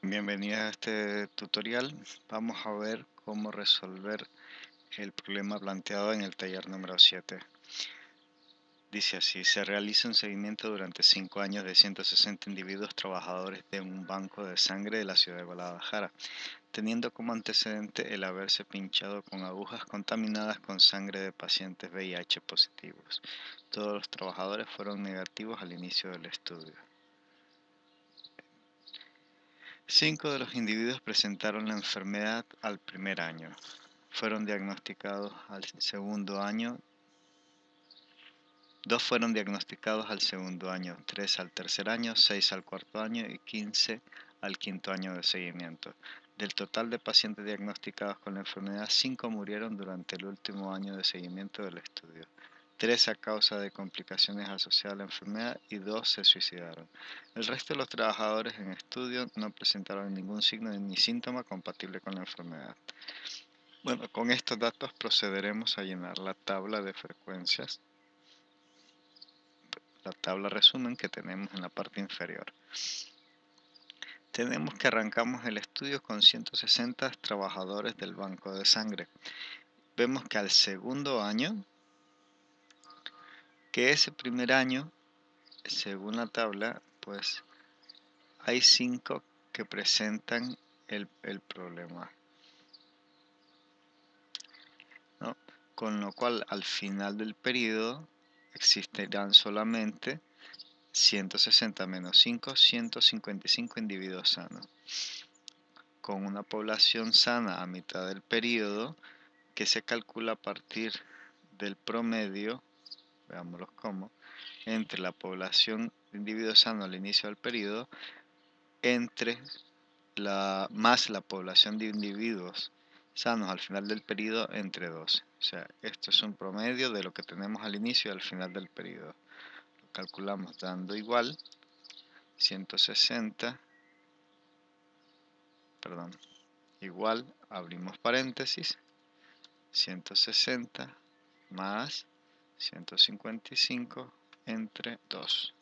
Bienvenida a este tutorial. Vamos a ver cómo resolver el problema planteado en el taller número 7. Dice así: se realiza un seguimiento durante 5 años de 160 individuos trabajadores de un banco de sangre de la ciudad de Guadalajara, teniendo como antecedente el haberse pinchado con agujas contaminadas con sangre de pacientes VIH positivos. Todos los trabajadores fueron negativos al inicio del estudio. 5 de los individuos presentaron la enfermedad al primer año. Fueron diagnosticados al segundo año. 2 fueron diagnosticados al segundo año, 3 al tercer año, 6 al cuarto año y 15 al quinto año de seguimiento. Del total de pacientes diagnosticados con la enfermedad, 5 murieron durante el último año de seguimiento del estudio. 3 a causa de complicaciones asociadas a la enfermedad y 2 se suicidaron. El resto de los trabajadores en estudio no presentaron ningún signo ni síntoma compatible con la enfermedad. Bueno, con estos datos procederemos a llenar la tabla de frecuencias, la tabla resumen que tenemos en la parte inferior. Tenemos que arrancamos el estudio con 160 trabajadores del banco de sangre. Vemos que al segundo año, que ese primer año, según la tabla, pues hay 5 que presentan el problema, ¿no? Con lo cual al final del periodo existirán solamente 160 menos 5, 155 individuos sanos, con una población sana a mitad del periodo que se calcula a partir del promedio, veámoslo cómo, entre la población de individuos sanos al inicio del periodo, más la población de individuos sanos al final del periodo entre 12. O sea, esto es un promedio de lo que tenemos al inicio y al final del periodo. Lo calculamos dando igual 160, perdón, igual, abrimos paréntesis, 160 más 155 entre 2.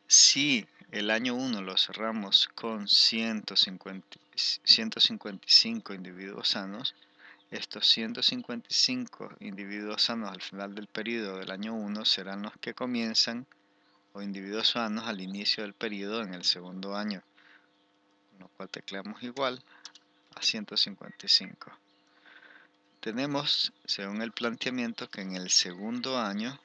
Si el año 1 lo cerramos con 155 individuos sanos, estos 155 individuos sanos al final del periodo del año 1 serán los que comienzan, o individuos sanos al inicio del periodo en el segundo año, con lo cual tecleamos igual a 155. Tenemos, según el planteamiento, que en el segundo año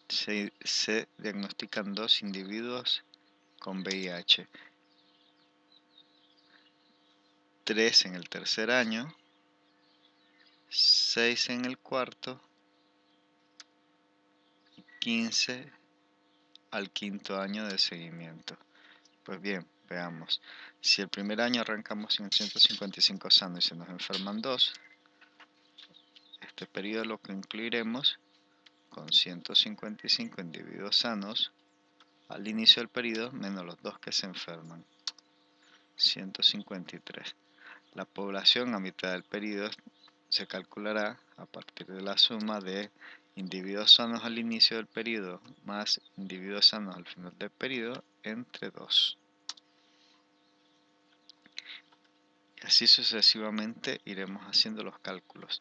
se diagnostican 2 individuos con VIH, 3 en el tercer año, 6 en el cuarto y 15 al quinto año de seguimiento. Pues bien, veamos. Si el primer año arrancamos en 155 sanos y se nos enferman 2, este periodo lo concluiremos con 155 individuos sanos al inicio del periodo menos los 2 que se enferman, 153. La población a mitad del periodo se calculará a partir de la suma de individuos sanos al inicio del periodo más individuos sanos al final del periodo entre 2. Y así sucesivamente iremos haciendo los cálculos.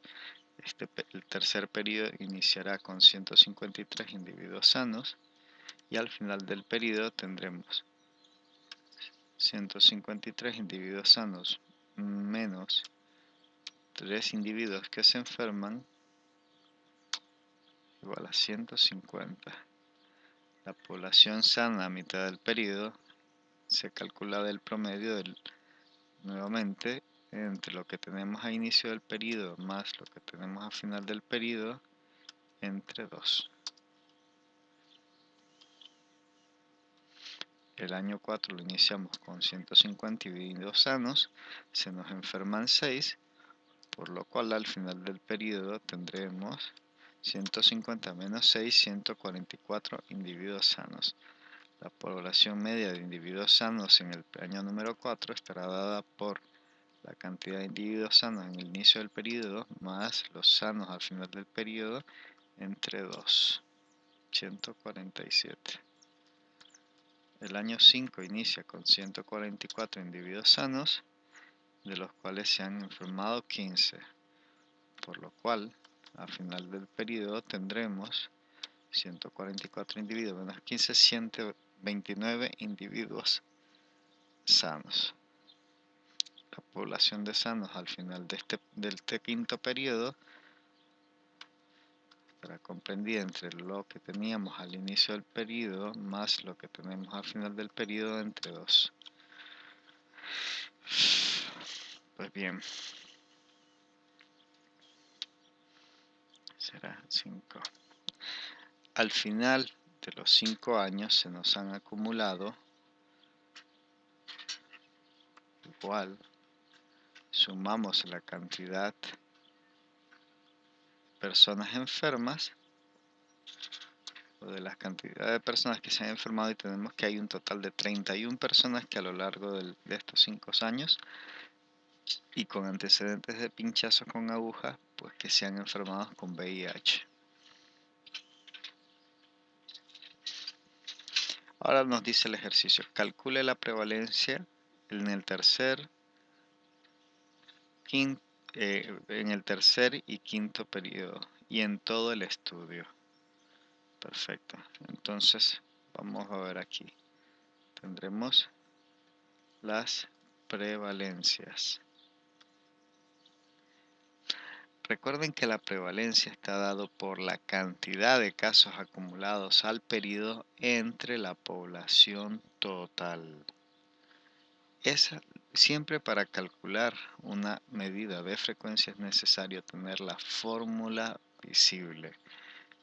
El tercer periodo iniciará con 153 individuos sanos y al final del periodo tendremos 153 individuos sanos menos 3 individuos que se enferman igual a 150. La población sana a mitad del periodo se calcula del promedio nuevamente entre lo que tenemos a inicio del periodo más lo que tenemos a final del periodo entre 2. El año 4 lo iniciamos con 150 individuos sanos, se nos enferman 6, por lo cual al final del periodo tendremos 150 menos 6, 144 individuos sanos. La población media de individuos sanos en el año número 4 estará dada por la cantidad de individuos sanos en el inicio del periodo más los sanos al final del periodo entre 2, 147. El año 5 inicia con 144 individuos sanos, de los cuales se han enfermado 15, por lo cual al final del periodo tendremos 144 individuos menos 15, 129 individuos sanos. La población de sanos al final de este quinto periodo estará comprendida entre lo que teníamos al inicio del periodo más lo que tenemos al final del periodo entre 2. Pues bien, será 5. Al final de los 5 años se nos han acumulado, igual, sumamos la cantidad de personas enfermas o de la cantidad de personas que se han enfermado y tenemos que hay un total de 31 personas que a lo largo de estos 5 años y con antecedentes de pinchazos con agujas, pues que se han enfermado con VIH. Ahora nos dice el ejercicio, calcule la prevalencia en el tercer, y quinto periodo y en todo el estudio. Perfecto. Entonces vamos a ver aquí. Tendremos las prevalencias. Recuerden que la prevalencia está dado por la cantidad de casos acumulados al periodo entre la población total. Siempre para calcular una medida de frecuencia es necesario tener la fórmula visible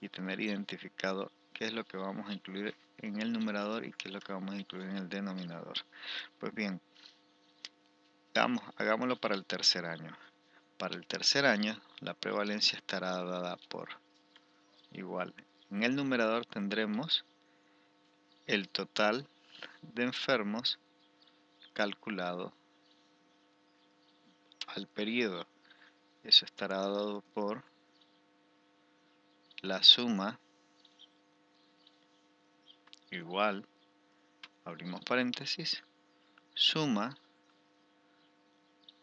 y tener identificado qué es lo que vamos a incluir en el numerador y qué es lo que vamos a incluir en el denominador. Pues bien, hagámoslo para el tercer año. Para el tercer año, la prevalencia estará dada por igual. En el numerador tendremos el total de enfermos calculado al periodo. Eso estará dado por la suma igual, abrimos paréntesis, suma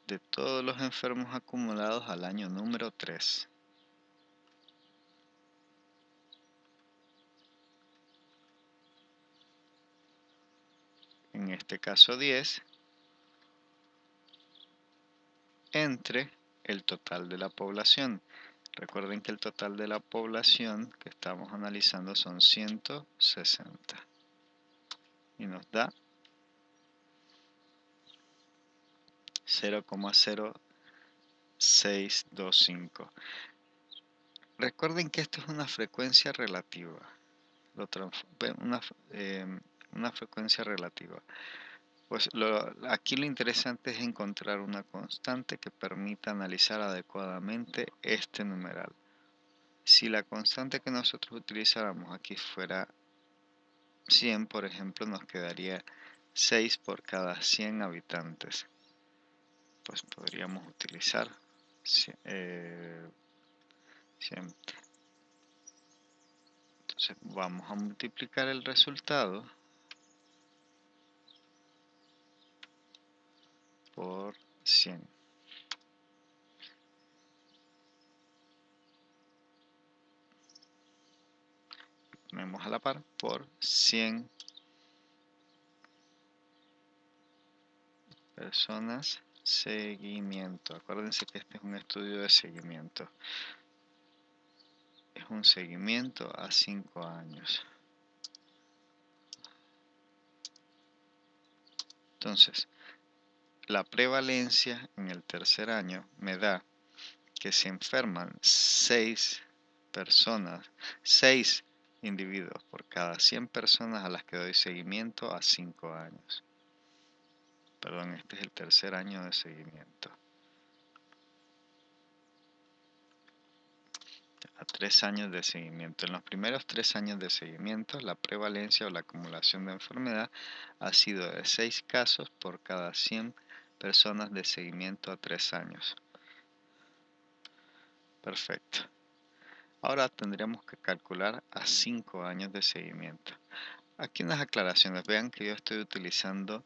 de todos los enfermos acumulados al año número 3. En este caso 10, entre el total de la población. Recuerden que el total de la población que estamos analizando son 160. Y nos da 0,0625. Recuerden que esto es una frecuencia relativa. Una frecuencia relativa. Pues aquí lo interesante es encontrar una constante que permita analizar adecuadamente este numeral. Si la constante que nosotros utilizáramos aquí fuera 100, por ejemplo, nos quedaría 6 por cada 100 habitantes. Pues podríamos utilizar 100. Entonces vamos a multiplicar el resultado por 100. Ponemos a la par por 100 personas seguimiento. Acuérdense que este es un estudio de seguimiento. Es un seguimiento a 5 años. Entonces, la prevalencia en el tercer año me da que se enferman 6 personas, 6 individuos por cada 100 personas a las que doy seguimiento a 5 años. Perdón, este es el tercer año de seguimiento. A 3 años de seguimiento. En los primeros 3 años de seguimiento, la prevalencia o la acumulación de enfermedad ha sido de 6 casos por cada 100 personas de seguimiento a 3 años. Perfecto. Ahora tendríamos que calcular a 5 años de seguimiento. Aquí unas aclaraciones. Vean que yo estoy utilizando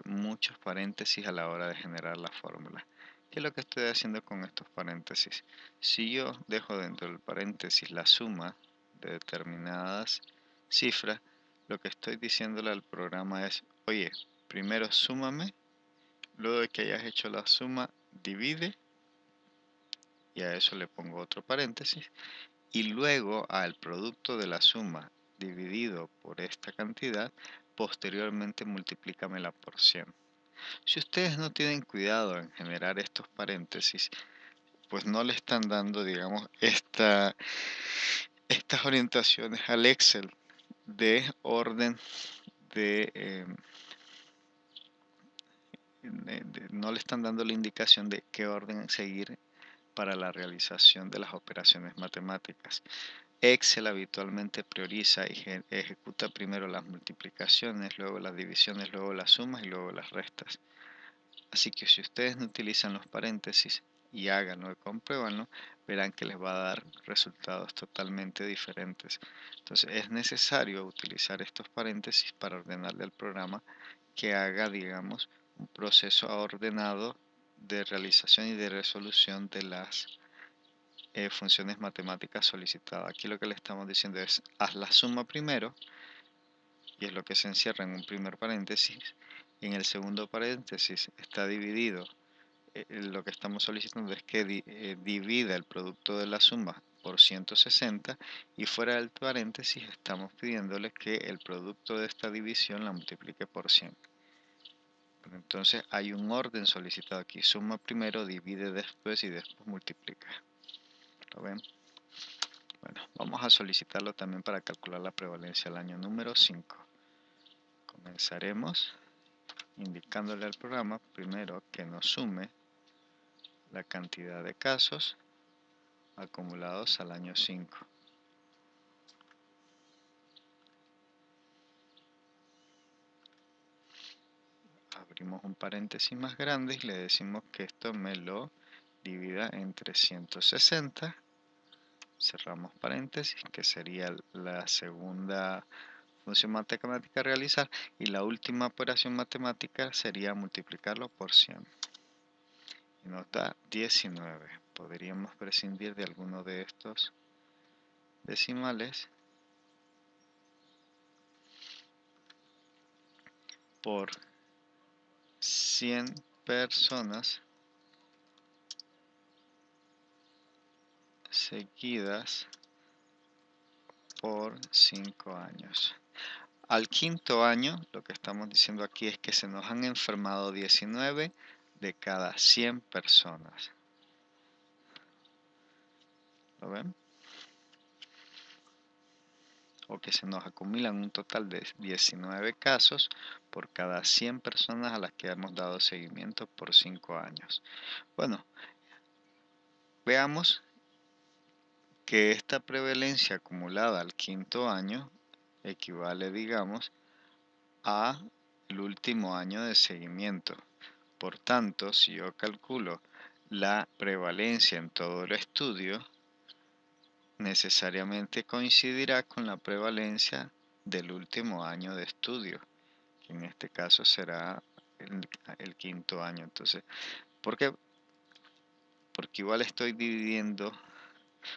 muchos paréntesis a la hora de generar la fórmula. ¿Qué es lo que estoy haciendo con estos paréntesis? Si yo dejo dentro del paréntesis la suma de determinadas cifras, lo que estoy diciéndole al programa es, oye, primero súmame, luego de que hayas hecho la suma, divide, y a eso le pongo otro paréntesis, y luego al producto de la suma dividido por esta cantidad, posteriormente multiplícamela por 100. Si ustedes no tienen cuidado en generar estos paréntesis, pues no le están dando, digamos, estas orientaciones al Excel de orden no le están dando la indicación de qué orden seguir para la realización de las operaciones matemáticas. Excel habitualmente prioriza y ejecuta primero las multiplicaciones, luego las divisiones, luego las sumas y luego las restas. Así que si ustedes no utilizan los paréntesis y háganlo y compruébanlo, verán que les va a dar resultados totalmente diferentes. Entonces es necesario utilizar estos paréntesis para ordenarle al programa que haga, digamos, un proceso ordenado de realización y de resolución de las funciones matemáticas solicitadas. Aquí lo que le estamos diciendo es, haz la suma primero, y es lo que se encierra en un primer paréntesis. Y en el segundo paréntesis está dividido, lo que estamos solicitando es que divida el producto de la suma por 160, y fuera del paréntesis estamos pidiéndole que el producto de esta división la multiplique por 100. Entonces hay un orden solicitado aquí, suma primero, divide después y después multiplica. ¿Lo ven? Bueno, vamos a solicitarlo también para calcular la prevalencia al año número 5. Comenzaremos indicándole al programa primero que nos sume la cantidad de casos acumulados al año 5. Abrimos un paréntesis más grande y le decimos que esto me lo divida entre 160. Cerramos paréntesis, que sería la segunda función matemática a realizar, y la última operación matemática sería multiplicarlo por 100. Y nos da 19. Podríamos prescindir de alguno de estos decimales por 100 personas seguidas por 5 años. Al quinto año, lo que estamos diciendo aquí es que se nos han enfermado 19 de cada 100 personas. ¿Lo ven? O que se nos acumulan un total de 19 casos por cada 100 personas a las que hemos dado seguimiento por 5 años. Bueno, veamos que esta prevalencia acumulada al quinto año equivale, digamos, a el último año de seguimiento. Por tanto, si yo calculo la prevalencia en todo el estudio, necesariamente coincidirá con la prevalencia del último año de estudio, que en este caso será el quinto año. Entonces, ¿por qué? Porque igual estoy dividiendo.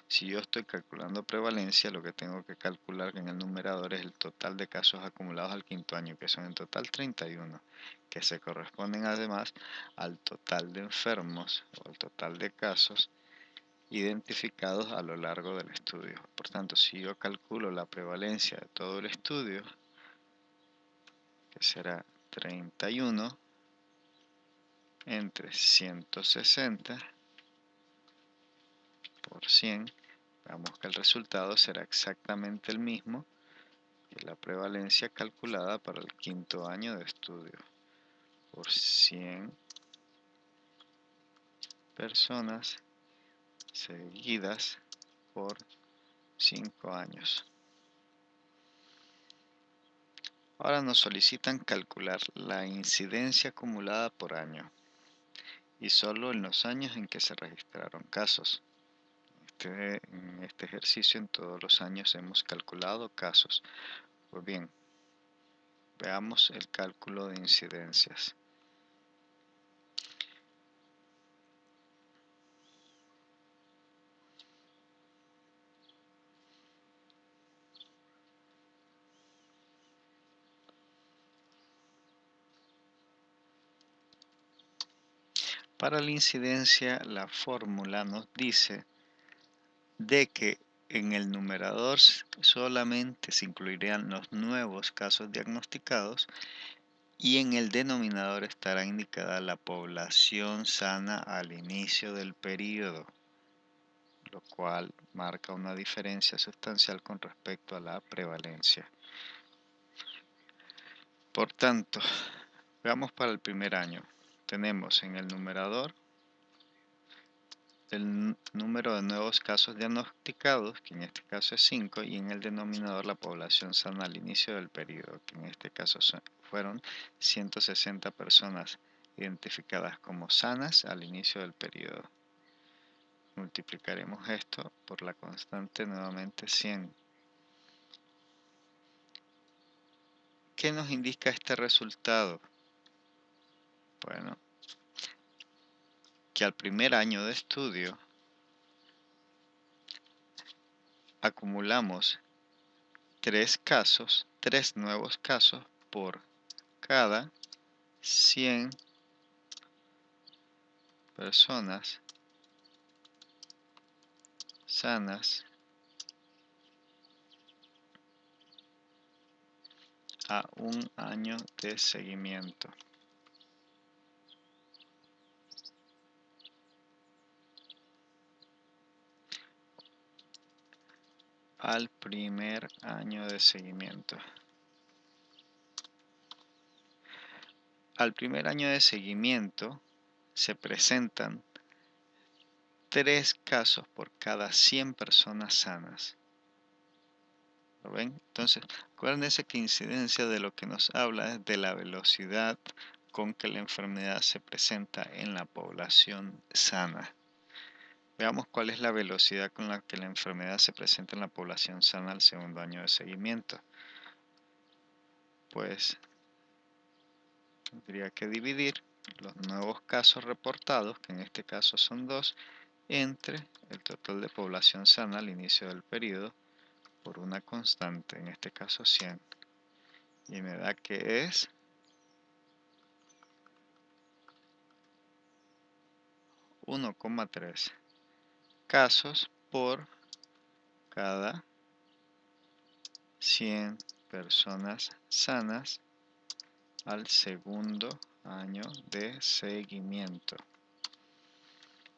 Si yo estoy calculando prevalencia, lo que tengo que calcular en el numerador es el total de casos acumulados al quinto año, que son en total 31, que se corresponden además al total de enfermos o al total de casos identificados a lo largo del estudio. Por tanto, si yo calculo la prevalencia de todo el estudio, que será 31 entre 160 por 100, veamos que el resultado será exactamente el mismo que la prevalencia calculada para el quinto año de estudio, por 100 personas seguidas por 5 años. Ahora nos solicitan calcular la incidencia acumulada por año y solo en los años en que se registraron casos. En este ejercicio en todos los años hemos calculado casos. Pues bien, veamos el cálculo de incidencias. Para la incidencia, la fórmula nos dice de que en el numerador solamente se incluirían los nuevos casos diagnosticados y en el denominador estará indicada la población sana al inicio del periodo, lo cual marca una diferencia sustancial con respecto a la prevalencia. Por tanto, veamos para el primer año. Tenemos en el numerador el número de nuevos casos diagnosticados, que en este caso es 5, y en el denominador la población sana al inicio del periodo, que en este caso fueron 160 personas identificadas como sanas al inicio del periodo. Multiplicaremos esto por la constante nuevamente 100. ¿Qué nos indica este resultado? Bueno, que al primer año de estudio acumulamos 3 nuevos casos por cada 100 personas sanas a un año de seguimiento. Al primer año de seguimiento. Al primer año de seguimiento se presentan 3 casos por cada 100 personas sanas. ¿Lo ven? Entonces, acuérdense que incidencia de lo que nos habla es de la velocidad con que la enfermedad se presenta en la población sana. Veamos cuál es la velocidad con la que la enfermedad se presenta en la población sana al segundo año de seguimiento. Pues tendría que dividir los nuevos casos reportados, que en este caso son 2, entre el total de población sana al inicio del periodo por una constante, en este caso 100. Y me da que es 1,3 casos por cada 100 personas sanas al segundo año de seguimiento.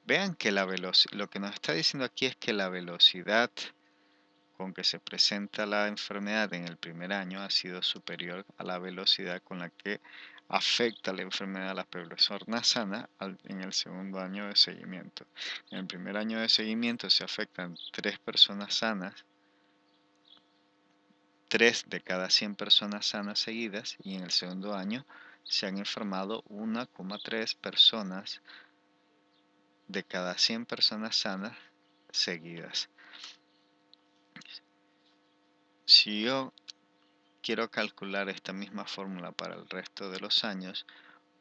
Vean que lo que nos está diciendo aquí es que la velocidad con que se presenta la enfermedad en el primer año ha sido superior a la velocidad con la que afecta la enfermedad a las personas sanas en el segundo año de seguimiento. En el primer año de seguimiento se afectan 3 personas sanas, 3 de cada 100 personas sanas seguidas, y en el segundo año se han enfermado 1,3 personas de cada 100 personas sanas seguidas. Si yo quiero calcular esta misma fórmula para el resto de los años,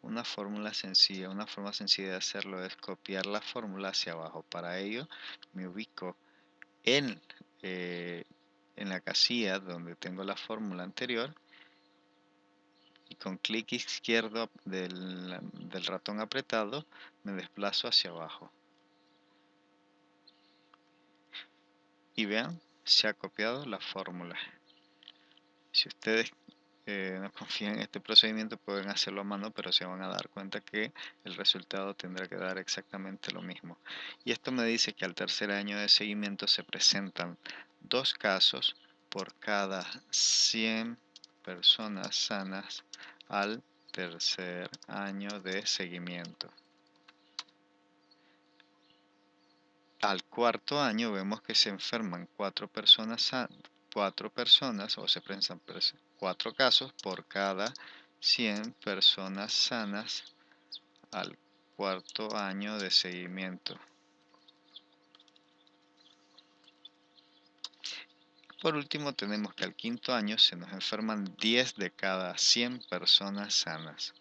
una forma sencilla de hacerlo es copiar la fórmula hacia abajo. Para ello me ubico en, en la casilla donde tengo la fórmula anterior y con clic izquierdo del ratón apretado me desplazo hacia abajo. Y vean, se ha copiado la fórmula. Si ustedes no confían en este procedimiento, pueden hacerlo a mano, pero se van a dar cuenta que el resultado tendrá que dar exactamente lo mismo. Y esto me dice que al tercer año de seguimiento se presentan 2 casos por cada 100 personas sanas al tercer año de seguimiento. Al cuarto año vemos que se enferman 4 personas 4 personas, o se presentan 4 casos por cada 100 personas sanas al cuarto año de seguimiento. Por último, tenemos que al quinto año se nos enferman 10 de cada 100 personas sanas.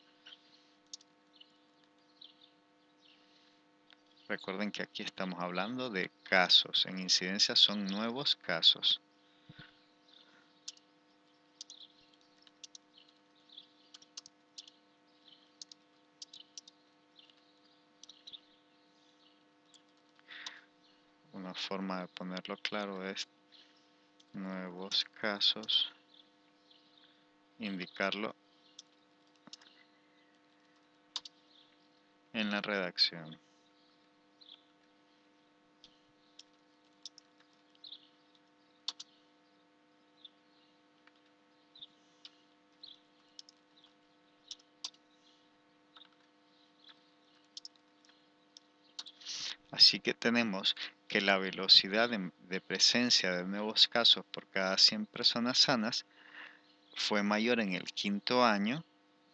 Recuerden que aquí estamos hablando de casos. En incidencia son nuevos casos. Una forma de ponerlo claro es nuevos casos, indicarlo en la redacción. Así que tenemos que la velocidad de presencia de nuevos casos por cada 100 personas sanas fue mayor en el quinto año,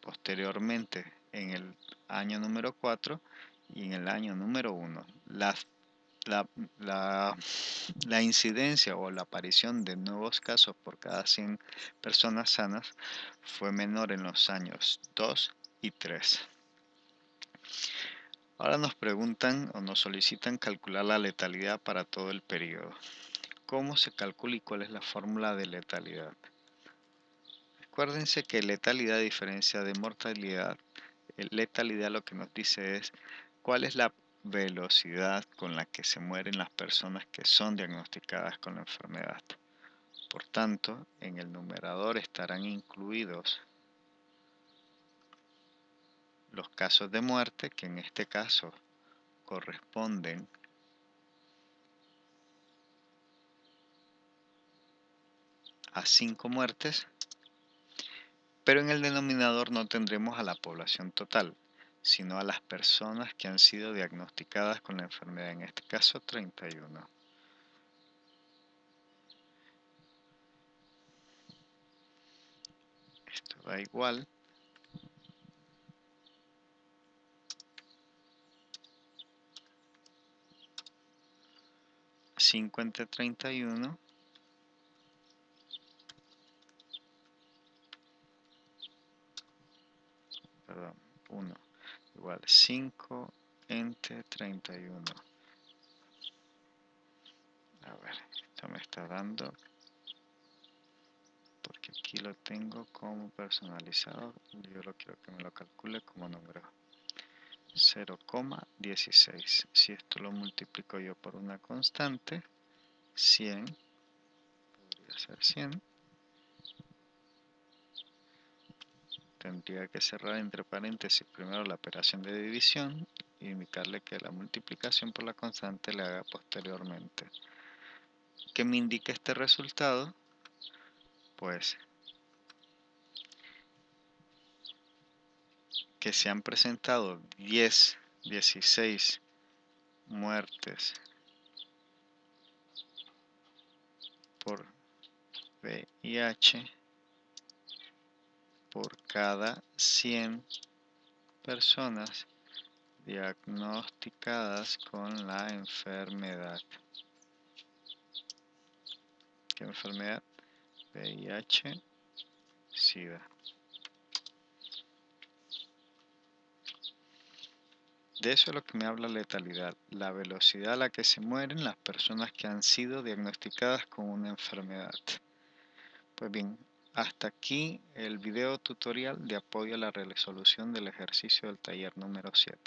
posteriormente en el año número 4 y en el año número 1. La incidencia o la aparición de nuevos casos por cada 100 personas sanas fue menor en los años 2 y 3. Ahora nos preguntan o nos solicitan calcular la letalidad para todo el periodo. ¿Cómo se calcula y cuál es la fórmula de letalidad? Acuérdense que letalidad, a diferencia de mortalidad, letalidad lo que nos dice es cuál es la velocidad con la que se mueren las personas que son diagnosticadas con la enfermedad. Por tanto, en el numerador estarán incluidos los casos de muerte, que en este caso corresponden a 5 muertes, pero en el denominador no tendremos a la población total, sino a las personas que han sido diagnosticadas con la enfermedad, en este caso 31. Esto da igual. Cinco entre 31 perdón, 1 igual 5 entre 31. A ver, esto me está dando, porque aquí lo tengo como personalizado, yo lo quiero que me lo calcule como número 0,16. Si esto lo multiplico yo por una constante, 100, podría ser 100. Tendría que cerrar entre paréntesis primero la operación de división e indicarle que la multiplicación por la constante le haga posteriormente. ¿Qué me indica este resultado? Pues que se han presentado 16 muertes por VIH por cada 100 personas diagnosticadas con la enfermedad. ¿Qué enfermedad? VIH, SIDA. De eso es lo que me habla letalidad, la velocidad a la que se mueren las personas que han sido diagnosticadas con una enfermedad. Pues bien, hasta aquí el video tutorial de apoyo a la resolución del ejercicio del taller número 7.